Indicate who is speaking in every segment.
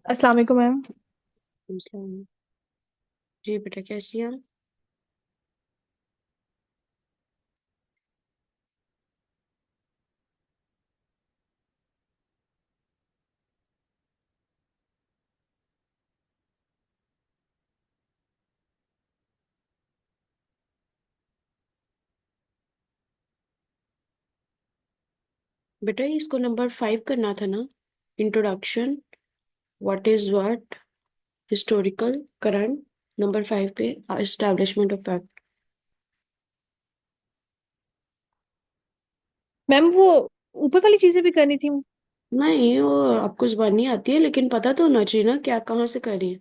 Speaker 1: अस्सलाम वालेकुम मैम।
Speaker 2: इस्लाम। जी बेटा, कैसी हैं? बेटा, इसको नंबर 5 करना था ना। Introduction, what is what, historical, current. Number 5 पे एस्टैब्लिशमेंट ऑफ फैक्ट।
Speaker 1: मैम वो ऊपर वाली चीजें भी करनी थी।
Speaker 2: नहीं, वो आपको जुबानी आती है, लेकिन पता तो होना चाहिए ना क्या कहाँ से करी है।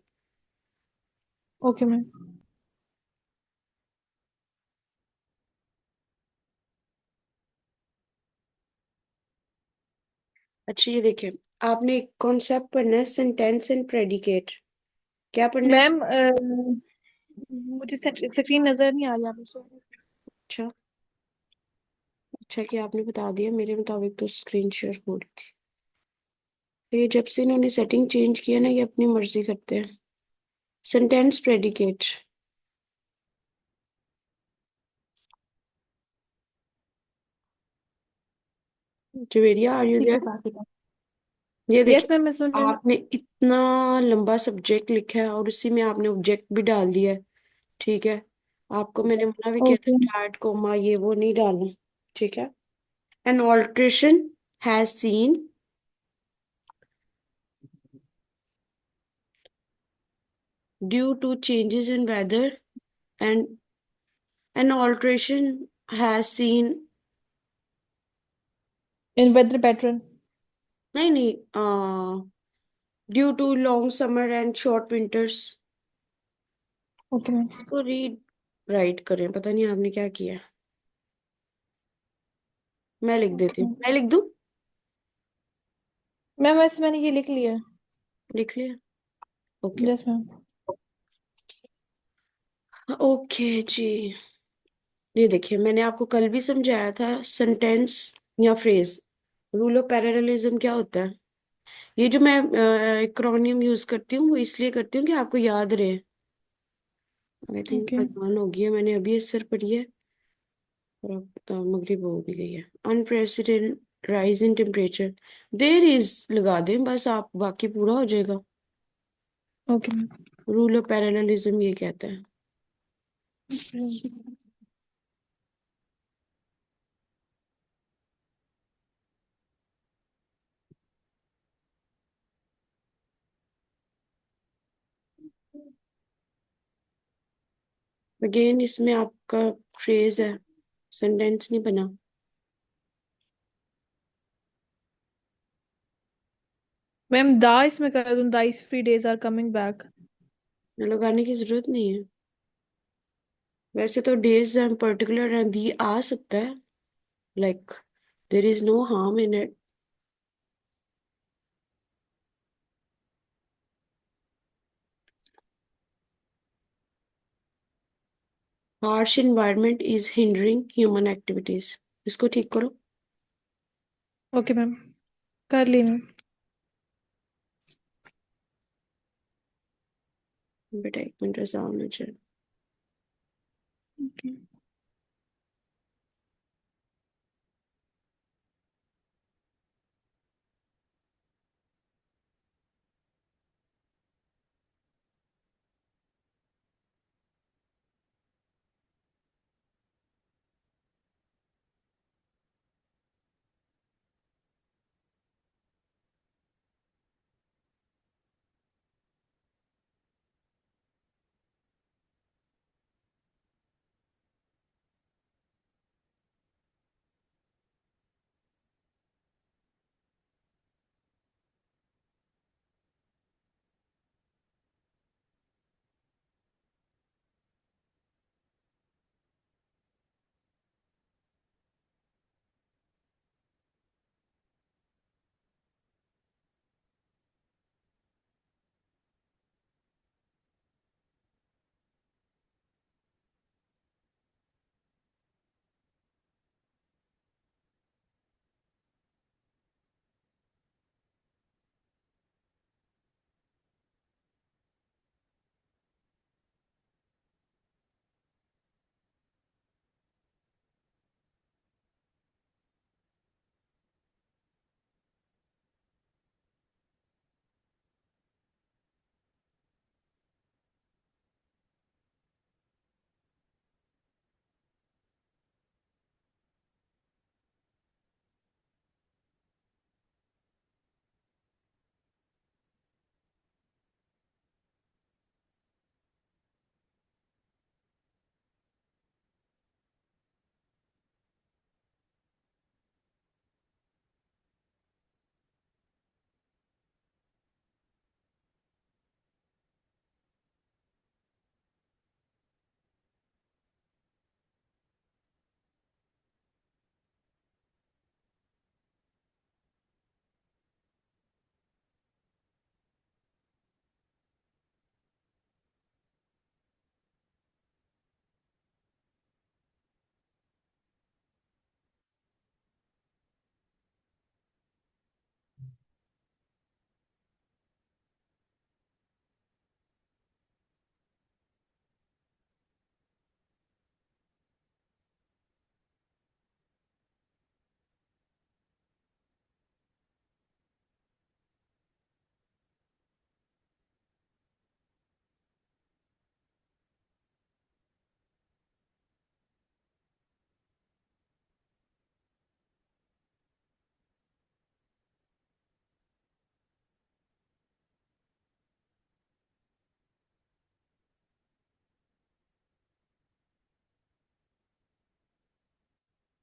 Speaker 1: Okay ma'am.
Speaker 2: अच्छा, ये देखिए। आपने एक कॉन्सेप्ट पढ़ना है, सेंटेंस एंड प्रेडिकेट। क्या पढ़ना है?
Speaker 1: मैम मुझे स्क्रीन नजर नहीं आ रही, आप मुझे।
Speaker 2: अच्छा। अच्छा कि आपने बता दिया, मेरे मुताबिक तो स्क्रीन शेयर हो रही थी। तो ये जब से इन्होंने सेटिंग चेंज किया ना, ये अपनी मर्जी करते हैं। Sentence predicate. त्रिवेदिया, आर यू
Speaker 1: ठीक है,
Speaker 2: देयर?
Speaker 1: बाकी बात।
Speaker 2: ये
Speaker 1: यस
Speaker 2: देखिए।
Speaker 1: मैम, मैं सुन रही हूँ।
Speaker 2: आपने इतना लंबा सब्जेक्ट लिखा है और उसी में आपने ऑब्जेक्ट भी डाल दिया है। ठीक है। आपको मैंने मना भी किया था,
Speaker 1: ओके।
Speaker 2: डैट कोमा ये वो नहीं डालना। ठीक है। An alteration has seen due to changes in weather and an alteration has seen.
Speaker 1: In weather pattern.
Speaker 2: नहीं नहीं, due to long summer and short winters.
Speaker 1: Okay ma'am.
Speaker 2: इसको रीड राइट करें, पता नहीं आपने क्या किया। मैं लिख देती
Speaker 1: ओके
Speaker 2: हूँ, मैं लिख दूँ?
Speaker 1: मैम, वैसे मैंने ये लिख लिया।
Speaker 2: लिख लिया। ओके।
Speaker 1: Yes ma'am.
Speaker 2: ओके जी। ये देखिए, मैंने आपको कल भी समझाया था, सेंटेंस या फ्रेज, रूल ऑफ पैरेललिज्म क्या होता है। ये जो मैं एक्रोनियम यूज करती हूँ, वो इसलिए करती हूँ कि आपको याद रहे। I think
Speaker 1: okay.
Speaker 2: आसान हो गई है, मैंने अभी असर पढ़ी है। और अब मगरिब हो भी गई है। Unprecedented rise in temperature, there is लगा दें बस, आप बाकी पूरा हो जाएगा।
Speaker 1: Okay ma'am.
Speaker 2: Rule of parallelism ये कहता है। अगेन इसमें आपका फ्रेज है, सेंटेंस नहीं बना।
Speaker 1: मैम दा इसमें कर दूं, dice free days are coming back.
Speaker 2: लगाने की जरूरत नहीं है। वैसे तो डेज एंड पर्टिकुलर एंड दी आ सकता है, like there is no harm in it. Harsh environment is hindering human activities. इसको ठीक करो।
Speaker 1: ओके मैम, कर ली मैम।
Speaker 2: बेटा, एक मिनट ऐसा होना चाहिए।
Speaker 1: ओके।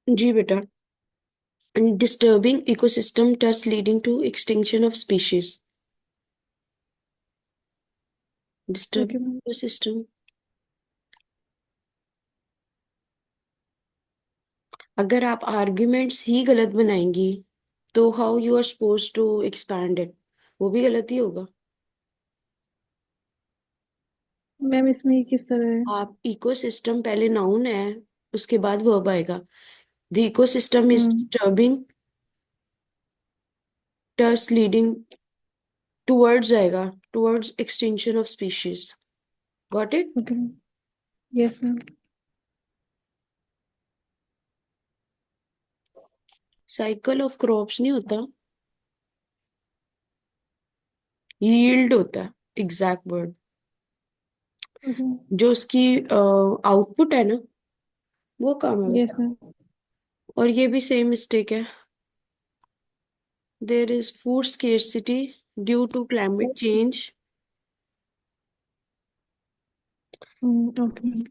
Speaker 2: जी बेटा। Disturbing ecosystem thus leading to extinction of species.
Speaker 1: Okay
Speaker 2: disturbing
Speaker 1: ma'am.
Speaker 2: Ecosystem. अगर आप आर्ग्यूमेंट्स ही गलत बनाएंगी तो how you are suppose to expand it, वो भी गलत ही होगा।
Speaker 1: मैम इसमें ये किस तरह है?
Speaker 2: आप इकोसिस्टम पहले नाउन है, उसके बाद वर्ब आएगा। The ecosystem is
Speaker 1: hmm.
Speaker 2: Disturbing thus leading towards आएगा, towards extinction of species. Got it.
Speaker 1: Okay ma'am. Yes ma'am.
Speaker 2: Cycle of crops नहीं होता, यील्ड होता है एग्जैक्ट वर्ड।
Speaker 1: ओके।
Speaker 2: जो उसकी आउटपुट है ना, वो काम है
Speaker 1: यस
Speaker 2: बेटा।
Speaker 1: मैम।
Speaker 2: और ये भी सेम मिस्टेक है। There is food scarcity due to climate change.
Speaker 1: Okay ma'am.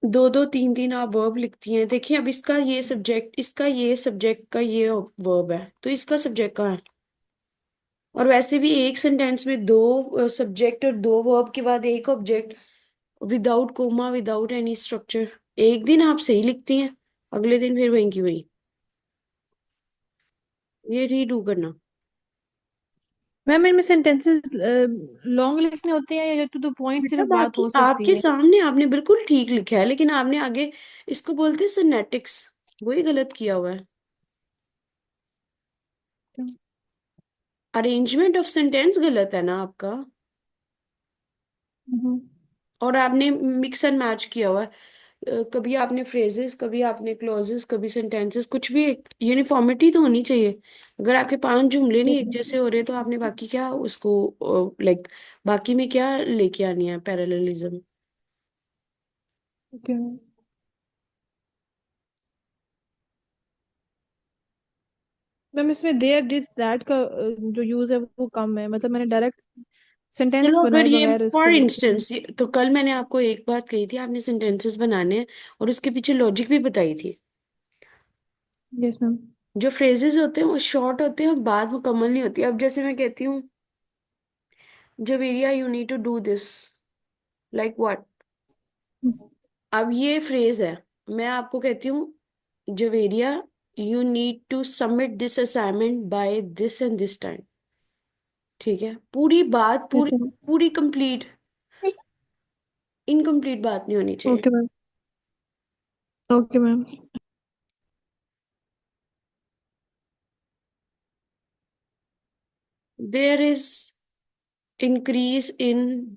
Speaker 2: दो दो तीन तीन आप वर्ब लिखती हैं। देखिए अब इसका ये सब्जेक्ट, इसका ये सब्जेक्ट का ये वर्ब है, तो इसका सब्जेक्ट कहाँ है। और वैसे भी एक सेंटेंस में दो सब्जेक्ट और दो वर्ब के बाद एक object, without comma, without any structure. एक दिन आप सही लिखती हैं, अगले दिन फिर वहीं की वहीं। ये रीडू करना।
Speaker 1: मैम इनमें सेंटेंसेस लॉन्ग लिखने होते हैं या टू द पॉइंट
Speaker 2: बेटा
Speaker 1: सिर्फ बात
Speaker 2: बाकी
Speaker 1: हो
Speaker 2: आपके
Speaker 1: सकती है?
Speaker 2: सामने आपने बिल्कुल ठीक लिखा है, लेकिन आपने आगे इसको बोलते सिनेटिक्स, वही गलत किया हुआ है। अरेंजमेंट ऑफ सेंटेंस गलत है ना आपका।
Speaker 1: हम्म।
Speaker 2: और आपने मिक्स एंड मैच किया हुआ है। कभी आपने फ्रेजेस, कभी आपने क्लॉजेस, कभी सेंटेंसेस, कुछ भी एक यूनिफॉर्मिटी तो होनी चाहिए। अगर आपके पांच जुमले नहीं
Speaker 1: यस
Speaker 2: एक
Speaker 1: मैम।
Speaker 2: जैसे हो रहे तो आपने बाकी क्या उसको लाइक बाकी में क्या लेके आनी है पैरेललिज्म।
Speaker 1: Okay ma'am. मैम इसमें देयर दिस दैट का जो यूज है वो कम है, मतलब मैंने डायरेक्ट सेंटेंसेस
Speaker 2: चलो अगर
Speaker 1: बनाए
Speaker 2: ये
Speaker 1: बगैर उसको
Speaker 2: फॉर
Speaker 1: लिखे हैं।
Speaker 2: इंस्टेंस, तो कल मैंने आपको एक बात कही थी, आपने सेंटेंसेस बनाने हैं और उसके पीछे लॉजिक भी बताई थी।
Speaker 1: Yes ma'am.
Speaker 2: जो फ्रेजेस होते हैं वो शॉर्ट होते हैं और बात मुकम्मल नहीं होती। अब जैसे मैं कहती हूँ, Javeria you need to do this, like what. अब ये फ्रेज है, मैं आपको कहती हूँ Javeria you need to submit this assignment by this and this time. ठीक है, पूरी बात
Speaker 1: यस
Speaker 2: पूरी
Speaker 1: मैम।
Speaker 2: पूरी कंप्लीट, इनकम्प्लीट बात नहीं होनी चाहिए।
Speaker 1: Okay ma'am. Okay ma'am.
Speaker 2: There is increase in,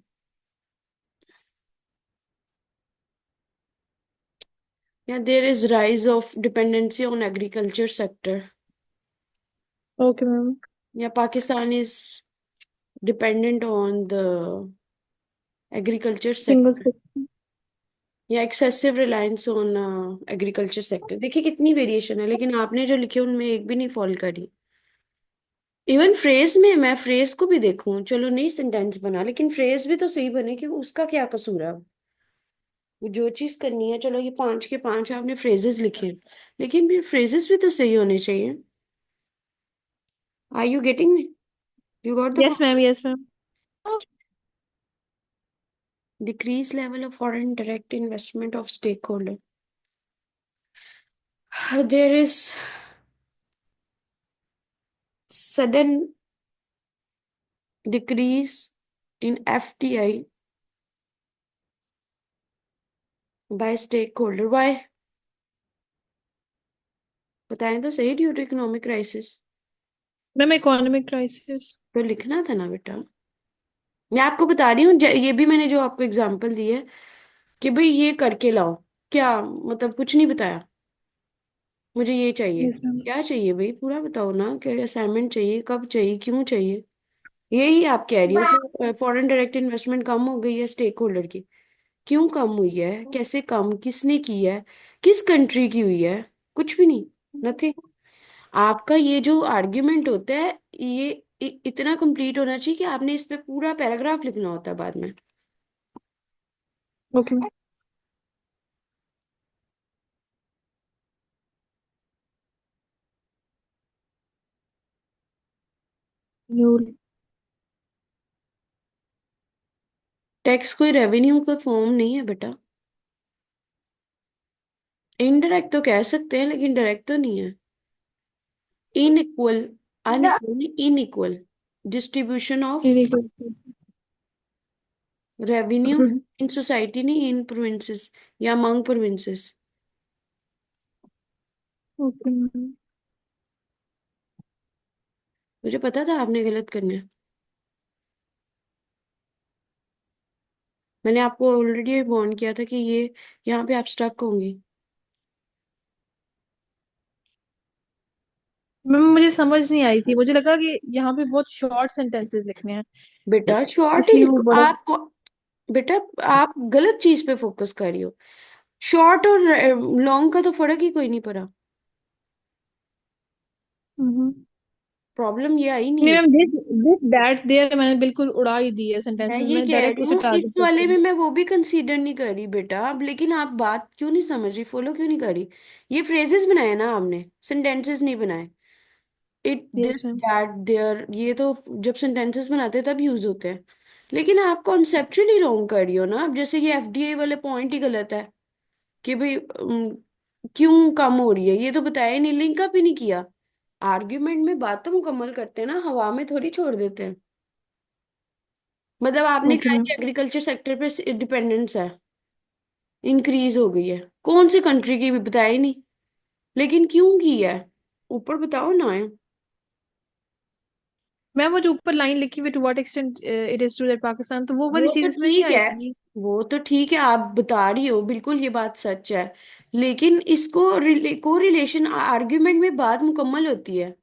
Speaker 2: या there is rise of dependency on agriculture sector,
Speaker 1: okay ma'am.
Speaker 2: या Pakistan is dependent on the agriculture
Speaker 1: single
Speaker 2: sector,
Speaker 1: से।
Speaker 2: या excessive reliance on agriculture sector. देखिए कितनी वेरिएशन है, लेकिन आपने जो लिखे उनमें एक भी नहीं फॉल करी। इवन फ्रेज में मैं फ्रेज को भी देखूं, चलो नहीं सेंटेंस बना, लेकिन फ्रेज भी तो सही बने, कि उसका क्या कसूर है। वो जो चीज करनी है, चलो ये पांच के पांच आपने फ्रेजेस लिखे हैं, लेकिन फिर फ्रेजेस भी तो सही होने चाहिए। Are you getting me, you got the
Speaker 1: yes
Speaker 2: point.
Speaker 1: Ma'am. Yes ma'am.
Speaker 2: Decrease level of foreign direct investment of stakeholder, there is sudden decrease in FDI by stakeholder, why. बताएं तो सही, due to economic crisis.
Speaker 1: Ma'am economic crisis.
Speaker 2: तो लिखना था ना बेटा। मैं आपको बता रही हूँ, ये भी मैंने जो आपको एग्जांपल दी है कि भाई ये करके लाओ, क्या मतलब कुछ नहीं बताया। मुझे ये चाहिए,
Speaker 1: यस मैम।
Speaker 2: क्या चाहिए भाई पूरा बताओ ना, क्या असाइनमेंट चाहिए, कब चाहिए, क्यों चाहिए। यही आप कह रही हो कि फॉरेन डायरेक्ट इन्वेस्टमेंट कम हो गई है स्टेक होल्डर की। क्यों कम हुई है, कैसे कम, किसने की है, किस कंट्री की हुई है। कुछ भी नहीं, नथिंग। आपका ये जो आर्ग्यूमेंट होता है, ये इतना कंप्लीट होना चाहिए कि आपने इस पे पूरा पैराग्राफ लिखना होता है बाद में।
Speaker 1: Okay ma'am. न्यू।
Speaker 2: टैक्स कोई रेवेन्यू का फॉर्म नहीं है बेटा। इनडायरेक्ट तो कह सकते हैं लेकिन डायरेक्ट तो नहीं है। Inequal, unequal, inequal distribution of revenue in society, नहीं इन प्रोविंसेस या अमंग प्रोविंसेस।
Speaker 1: Okay ma'am.
Speaker 2: मुझे पता था आपने गलत करना है। मैंने आपको ऑलरेडी वार्न किया था कि ये यहाँ पे आप स्टक होंगी।
Speaker 1: मैम मुझे समझ नहीं आई थी, मुझे लगा कि यहाँ पे बहुत शॉर्ट सेंटेंसेस लिखने हैं,
Speaker 2: बेटा शॉर्ट ही
Speaker 1: इसलिए वो
Speaker 2: लिखो
Speaker 1: बड़ा।
Speaker 2: आप। बेटा आप गलत चीज पे फोकस कर रही हो। शॉर्ट और लॉन्ग का तो फर्क ही कोई नहीं पड़ा।
Speaker 1: हम्म।
Speaker 2: प्रॉब्लम ये आई नहीं
Speaker 1: नहीं
Speaker 2: है।
Speaker 1: Ma'am, this this that there मैंने बिल्कुल उड़ा ही दी है
Speaker 2: मैं
Speaker 1: सेंटेंसेस
Speaker 2: ये
Speaker 1: में,
Speaker 2: कह
Speaker 1: डायरेक्ट
Speaker 2: रही
Speaker 1: उसे
Speaker 2: हूँ
Speaker 1: टारगेट
Speaker 2: इस
Speaker 1: करती
Speaker 2: वाले में
Speaker 1: हूँ।
Speaker 2: मैं वो भी कंसीडर नहीं कर रही बेटा। अब लेकिन आप बात क्यों नहीं समझ रही, फॉलो क्यों नहीं कर रही। ये फ्रेजेस बनाए ना आपने, सेंटेंसेस नहीं बनाए। It,
Speaker 1: yes
Speaker 2: this,
Speaker 1: ma'am.
Speaker 2: That, there, ये तो जब सेंटेंसेस बनाते हैं तब यूज होते हैं। लेकिन आप कॉन्सेप्चुअली रॉन्ग कर रही हो ना। अब जैसे ये एफडीए वाले पॉइंट ही गलत है कि भाई क्यों कम हो रही है, ये तो बताया ही नहीं, लिंक अप ही नहीं किया। आर्ग्यूमेंट में बात तो मुकम्मल करते हैं ना, हवा में थोड़ी छोड़ देते हैं। मतलब आपने
Speaker 1: ओके
Speaker 2: कहा
Speaker 1: मैम।
Speaker 2: कि एग्रीकल्चर सेक्टर पे डिपेंडेंस है, इंक्रीज हो गई है। कौन सी कंट्री की भी बताया ही नहीं। लेकिन क्यों की है, ऊपर बताओ ना है।
Speaker 1: मैम वो जो ऊपर लाइन लिखी हुई, to what extent it is true that Pakistan, तो वो वाली
Speaker 2: वो तो
Speaker 1: चीज इसमें नहीं
Speaker 2: ठीक है,
Speaker 1: आएगी।
Speaker 2: वो तो ठीक है, आप बता रही हो, बिल्कुल ये बात सच है। लेकिन इसको को रिलेशन आर्ग्यूमेंट में बात मुकम्मल होती है।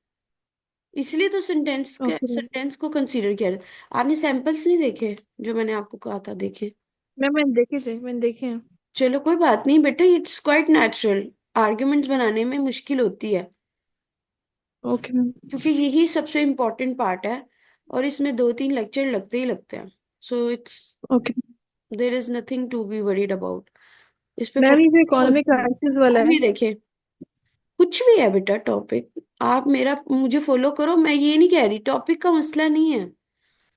Speaker 2: इसलिए तो
Speaker 1: ओके मैम।
Speaker 2: सेंटेंस को कंसीडर किया जाता। आपने सैंपल्स नहीं देखे जो मैंने आपको कहा था देखे।
Speaker 1: मैम मैंने देखे थे, मैंने देखे हैं।
Speaker 2: चलो कोई बात नहीं बेटा, इट्स क्वाइट नेचुरल। आर्ग्यूमेंट्स बनाने में मुश्किल होती है
Speaker 1: ओके मैम।
Speaker 2: क्योंकि यही सबसे इम्पोर्टेंट पार्ट है। और इसमें 2-3 लेक्चर लगते ही लगते हैं। So it's,
Speaker 1: okay
Speaker 2: there is nothing to be worried about. इस पे
Speaker 1: मैम, ये जो
Speaker 2: फोकस
Speaker 1: इकोनॉमिक
Speaker 2: होती है।
Speaker 1: क्राइसिस वाला
Speaker 2: अब
Speaker 1: है।
Speaker 2: ये देखें, कुछ भी है बेटा टॉपिक, आप मेरा मुझे फॉलो करो। मैं ये नहीं कह रही, टॉपिक का मसला नहीं है।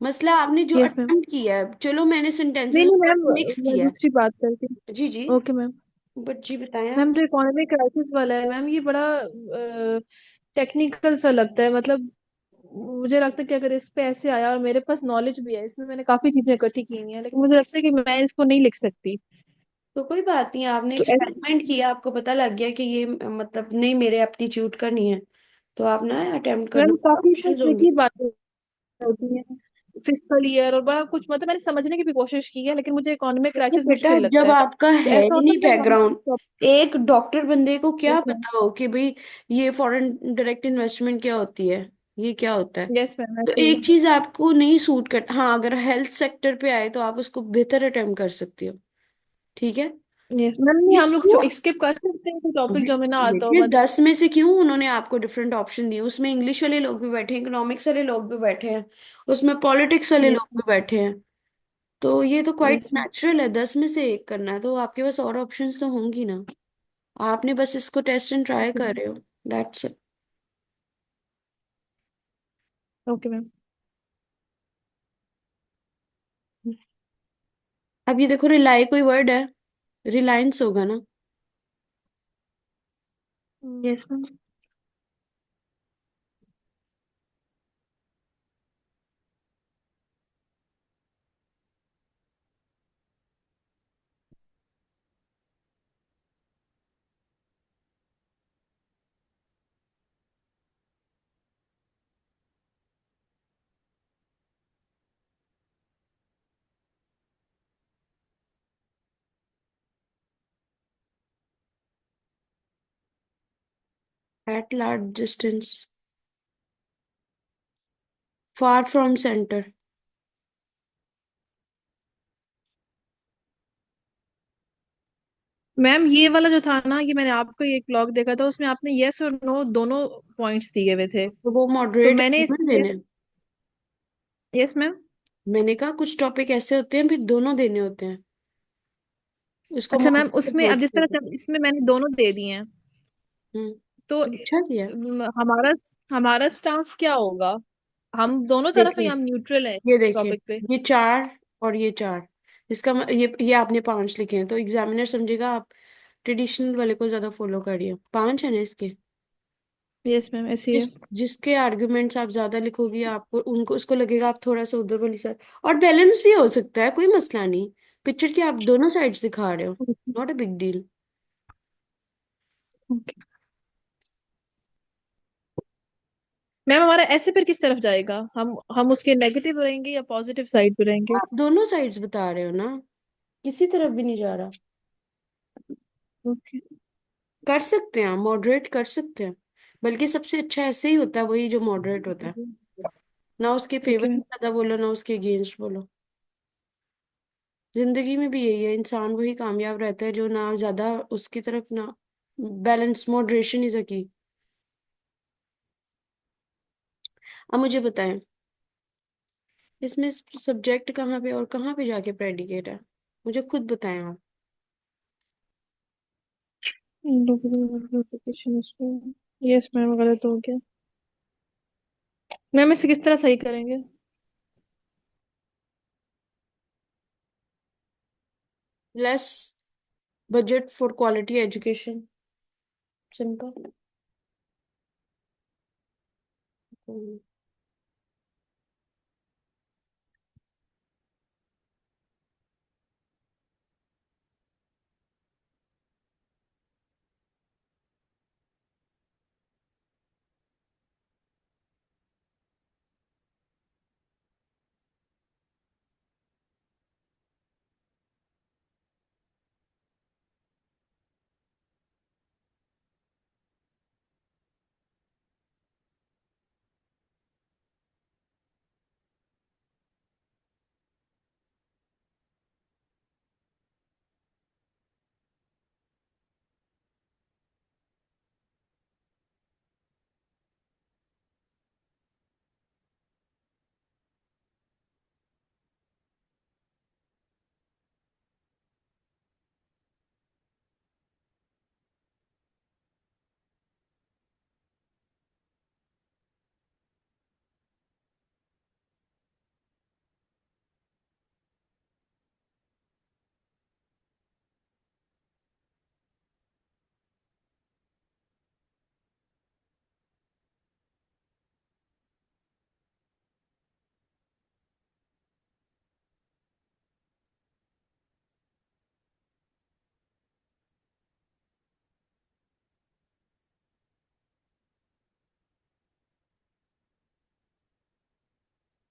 Speaker 2: मसला आपने जो
Speaker 1: यस मैम।
Speaker 2: अटेम्प्ट किया है। चलो मैंने
Speaker 1: नहीं
Speaker 2: सेंटेंसेस
Speaker 1: नहीं
Speaker 2: वर्ड
Speaker 1: मैम,
Speaker 2: मिक्स
Speaker 1: मैं
Speaker 2: किया है।
Speaker 1: दूसरी बात करती
Speaker 2: जी जी,
Speaker 1: हूँ। Okay ma'am.
Speaker 2: बट जी बताएं आप।
Speaker 1: मैम जो इकोनॉमिक क्राइसिस वाला है मैम, ये बड़ा टेक्निकल सा लगता है, मतलब मुझे लगता है कि अगर इस पे ऐसे आया, और मेरे पास नॉलेज भी है इसमें, मैंने काफी चीजें इकट्ठी की हुई हैं, लेकिन मुझे लगता है कि मैं इसको नहीं लिख सकती।
Speaker 2: तो कोई बात नहीं, आपने
Speaker 1: तो ऐसे
Speaker 2: एक्सपेरिमेंट किया, आपको पता लग गया कि ये मतलब नहीं मेरे एप्टीट्यूड का नहीं है। तो आप ना अटेम्प्ट करना,
Speaker 1: मैम काफी इसमें
Speaker 2: ऑप्शंस होंगे।
Speaker 1: ट्रिकी बातें होती हैं, फिजिकल ईयर और बड़ा कुछ, मतलब मैंने समझने की भी कोशिश की है, लेकिन मुझे इकोनॉमिक
Speaker 2: देखो
Speaker 1: क्राइसिस
Speaker 2: बेटा,
Speaker 1: मुश्किल लगता
Speaker 2: जब
Speaker 1: है।
Speaker 2: आपका
Speaker 1: तो
Speaker 2: है
Speaker 1: ऐसा
Speaker 2: ही
Speaker 1: होता
Speaker 2: नहीं
Speaker 1: है कि हम
Speaker 2: बैकग्राउंड, एक डॉक्टर बंदे को क्या
Speaker 1: यस मैम।
Speaker 2: पता हो कि भाई ये फॉरेन डायरेक्ट इन्वेस्टमेंट क्या होती है, ये क्या होता है।
Speaker 1: यस मैम
Speaker 2: तो
Speaker 1: ऐसे ही है।
Speaker 2: एक चीज आपको नहीं सूट कर, हाँ अगर हेल्थ सेक्टर पे आए तो आप उसको बेहतर अटेम्प्ट कर सकती हो। ठीक है।
Speaker 1: यस मैम, नहीं हम लोग
Speaker 2: इसको
Speaker 1: स्किप कर सकते हैं टॉपिक जो हमें ना आता हो,
Speaker 2: देखिए,
Speaker 1: मतलब।
Speaker 2: 10 में से क्यों उन्होंने आपको डिफरेंट ऑप्शन दिए। उसमें इंग्लिश वाले लोग भी बैठे हैं, इकोनॉमिक्स वाले लोग भी बैठे हैं, उसमें पॉलिटिक्स वाले
Speaker 1: यस
Speaker 2: लोग भी बैठे हैं। तो ये तो क्वाइट
Speaker 1: यस मैम।
Speaker 2: नेचुरल है, 10 में से एक करना है तो आपके पास और ऑप्शंस तो होंगी ना। आपने बस इसको टेस्ट एंड ट्राई
Speaker 1: ओके
Speaker 2: कर
Speaker 1: मैम।
Speaker 2: रहे हो, दैट्स इट।
Speaker 1: Okay ma'am.
Speaker 2: अब ये देखो, रिलाई कोई वर्ड है, रिलायंस होगा ना।
Speaker 1: Yes ma'am.
Speaker 2: At large distance, far from centre.
Speaker 1: Ma'am ये वाला जो था ना, ये मैंने आपका एक ब्लॉग देखा था, उसमें आपने यस और नो दोनों पॉइंट्स दिए हुए थे।
Speaker 2: तो वो
Speaker 1: तो
Speaker 2: मॉडरेट
Speaker 1: मैंने इस
Speaker 2: देने।
Speaker 1: Yes ma'am.
Speaker 2: मैंने कहा कुछ टॉपिक ऐसे होते हैं फिर दोनों देने होते हैं। इसको
Speaker 1: अच्छा मैम,
Speaker 2: मॉडरेट
Speaker 1: उसमें अब
Speaker 2: अप्रोच
Speaker 1: जिस तरह
Speaker 2: कहते
Speaker 1: से
Speaker 2: हैं।
Speaker 1: इसमें मैंने दोनों दे दिए हैं, तो
Speaker 2: तो अच्छा किया।
Speaker 1: हमारा हमारा स्टांस क्या होगा? हम दोनों तरफ है
Speaker 2: देखिए,
Speaker 1: या हम न्यूट्रल है
Speaker 2: ये देखिए,
Speaker 1: टॉपिक पे?
Speaker 2: ये चार और ये चार, ये आपने पांच लिखे हैं, तो एग्जामिनर समझेगा आप ट्रेडिशनल वाले को ज्यादा फॉलो कर रही हो। पांच है ना इसके।
Speaker 1: यस मैम, ऐसी है।
Speaker 2: जिसके आर्गुमेंट्स आप ज्यादा लिखोगी, आपको उनको उसको लगेगा आप थोड़ा सा उधर वाली साइड। और बैलेंस भी हो सकता है, कोई मसला नहीं। पिक्चर की आप दोनों साइड्स दिखा रहे हो, not a big deal.
Speaker 1: Okay ma'am, हमारा ऐसे फिर किस तरफ जाएगा? हम उसके नेगेटिव रहेंगे या पॉजिटिव साइड पे रहेंगे?
Speaker 2: आप दोनों साइड्स बता रहे हो ना, किसी तरफ भी नहीं जा रहा।
Speaker 1: ओके।
Speaker 2: कर सकते हैं, आप मॉडरेट कर सकते हैं। बल्कि सबसे अच्छा ऐसे ही होता है, वही जो मॉडरेट होता है। ना उसके फेवर
Speaker 1: ओके
Speaker 2: में
Speaker 1: मैम।
Speaker 2: ज्यादा बोलो, ना उसके अगेंस्ट बोलो। जिंदगी में भी यही है, इंसान वही कामयाब रहता है जो ना ज्यादा उसकी तरफ, ना बैलेंस। मॉडरेशन इज अ की। अब मुझे बताएं, इसमें सब्जेक्ट कहाँ पे और कहाँ पे जाके प्रेडिकेट है? मुझे खुद बताएं आप।
Speaker 1: यस मैम, गलत हो गया। मैम इसे किस तरह सही करेंगे?
Speaker 2: Less budget for quality education, simple.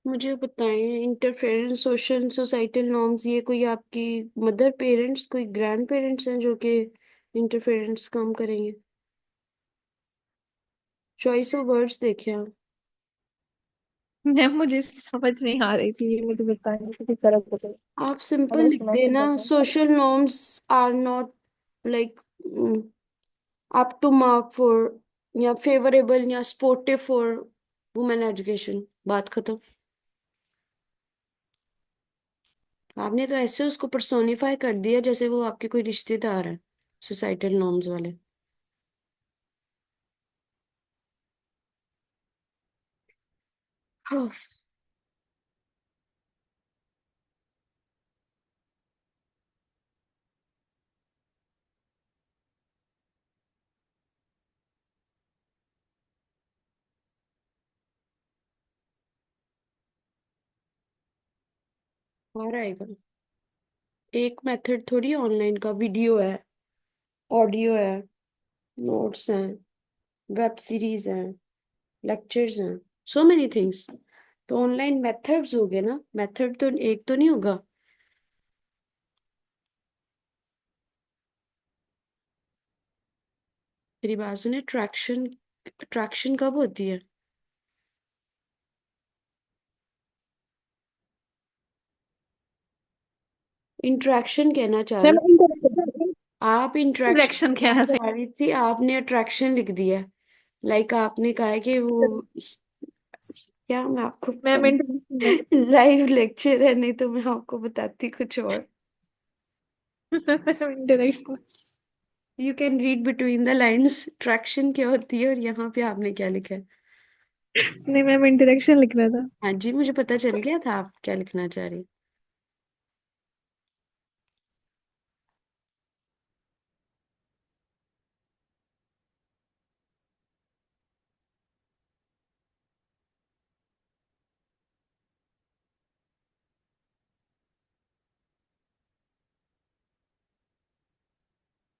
Speaker 2: मुझे बताएं, इंटरफेरेंस, सोशल सोसाइटल नॉर्म्स, ये कोई आपकी मदर पेरेंट्स, कोई ग्रैंड पेरेंट्स हैं जो कि इंटरफेरेंस काम करेंगे? चॉइस ऑफ वर्ड्स देखे आप।
Speaker 1: मैम मुझे इसकी समझ नहीं आ रही थी, मुझे बताएं कि किस तरह से।
Speaker 2: आप सिंपल
Speaker 1: अगर
Speaker 2: लिख
Speaker 1: इसको मैसेज
Speaker 2: देना,
Speaker 1: बताएं।
Speaker 2: Social norms are not like up to mark for, या फेवरेबल या सपोर्टिव फॉर वुमेन एजुकेशन। बात खत्म। आपने तो ऐसे उसको पर्सोनिफाई कर दिया जैसे वो आपके कोई रिश्तेदार है, सोसाइटल नॉर्म्स वाले। हाँ, आ आएगा। एक मेथड थोड़ी ऑनलाइन का वीडियो है, ऑडियो है, नोट्स हैं, वेब सीरीज हैं, लेक्चर्स हैं, सो मेनी थिंग्स। तो ऑनलाइन मेथड्स हो गए ना, मेथड तो एक तो नहीं होगा। मेरी बात सुने, ट्रैक्शन, ट्रैक्शन कब होती है? इंट्रैक्शन कहना चाह रही
Speaker 1: मैम
Speaker 2: हूँ।
Speaker 1: इंटरेक्शन।
Speaker 2: आप
Speaker 1: इंटरेक्शन
Speaker 2: इंट्रैक्शन
Speaker 1: क्या है?
Speaker 2: कह रही थी, आपने अट्रैक्शन लिख दिया। लाइक आपने कहा है कि वो, क्या मैं आपको
Speaker 1: मैम इंटरेक्शन
Speaker 2: लाइव लेक्चर है, नहीं तो मैं आपको बताती कुछ और।
Speaker 1: Interaction.
Speaker 2: You can read between the lines, traction क्या होती है और यहाँ पे आपने क्या लिखा है।
Speaker 1: नहीं मैम, इंटरेक्शन लिख रहा था।
Speaker 2: हाँ जी, मुझे पता चल गया था आप क्या लिखना चाह रही।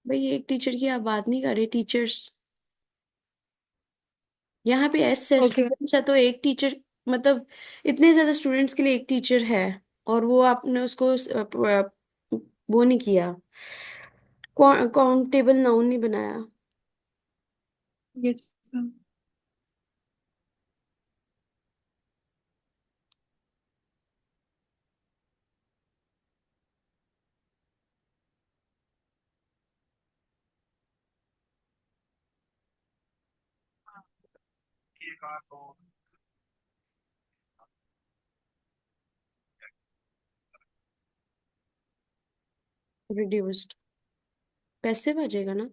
Speaker 2: भाई एक टीचर की आप बात नहीं कर रहे, टीचर्स यहाँ पे एस है,
Speaker 1: ओके।
Speaker 2: स्टूडेंट्स है तो एक टीचर, मतलब इतने ज्यादा स्टूडेंट्स के लिए एक टीचर है, और वो आपने उसको वो नहीं किया, काउंटेबल नाउन नहीं बनाया।
Speaker 1: Yes ma'am.
Speaker 2: रिड्यूस्ड पैसिव आ जाएगा ना।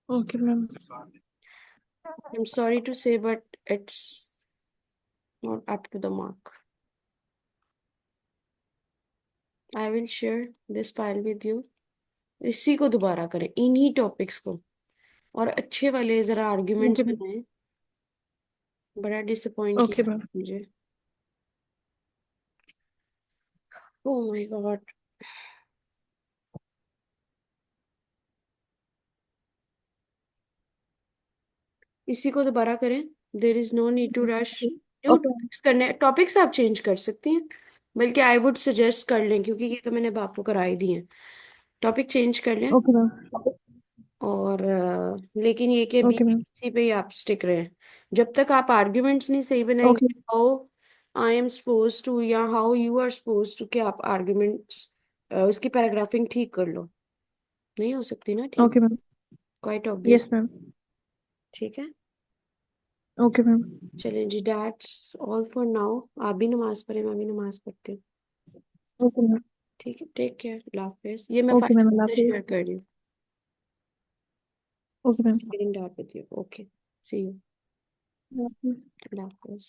Speaker 1: Okay ma'am.
Speaker 2: I am sorry to say but it's not up to the mark. I will share this file with you. इसी को दोबारा करें, इन्हीं टॉपिक्स को, और अच्छे वाले जरा आर्ग्यूमेंट्स
Speaker 1: ओके मैम।
Speaker 2: बनाएं। बड़ा डिसअपॉइंट
Speaker 1: ओके
Speaker 2: किया
Speaker 1: मैम।
Speaker 2: मुझे। Oh my God. इसी को दोबारा करें। There is no need to rush. New
Speaker 1: okay.
Speaker 2: Topics करने, टॉपिक्स आप चेंज कर सकती हैं, बल्कि आई वुड सजेस्ट कर लें, क्योंकि ये तो मैंने बाप को कराई दी है। टॉपिक चेंज कर लें।
Speaker 1: Okay ma'am.
Speaker 2: और लेकिन ये कि
Speaker 1: ओके मैम।
Speaker 2: बीसी पे ही आप स्टिक रहे। जब तक आप आर्ग्यूमेंट्स नहीं सही
Speaker 1: ओके।
Speaker 2: बनाएंगे, how I am suppose to या how you are suppose to, कि आप आर्ग्यूमेंट्स उसकी पैराग्राफिंग ठीक कर लो, नहीं हो सकती ना ठीक।
Speaker 1: Okay ma'am.
Speaker 2: Quite obvious.
Speaker 1: Yes ma'am.
Speaker 2: ठीक है।
Speaker 1: Okay ma'am.
Speaker 2: चलें जी, दैट्स ऑल फॉर नाउ। आप भी नमाज पढ़ें, मैं भी नमाज पढ़ती हूँ।
Speaker 1: Okay ma'am.
Speaker 2: ठीक है, टेक केयर, अल्लाह हाफिज। ये मैं
Speaker 1: ओके मैम,
Speaker 2: फाइल
Speaker 1: अल्लाह
Speaker 2: से
Speaker 1: हाफिज।
Speaker 2: शेयर कर रही हूँ।
Speaker 1: Okay ma'am.
Speaker 2: Getting that with you, okay, see you।
Speaker 1: Allah Hafiz.
Speaker 2: Allah Hafiz.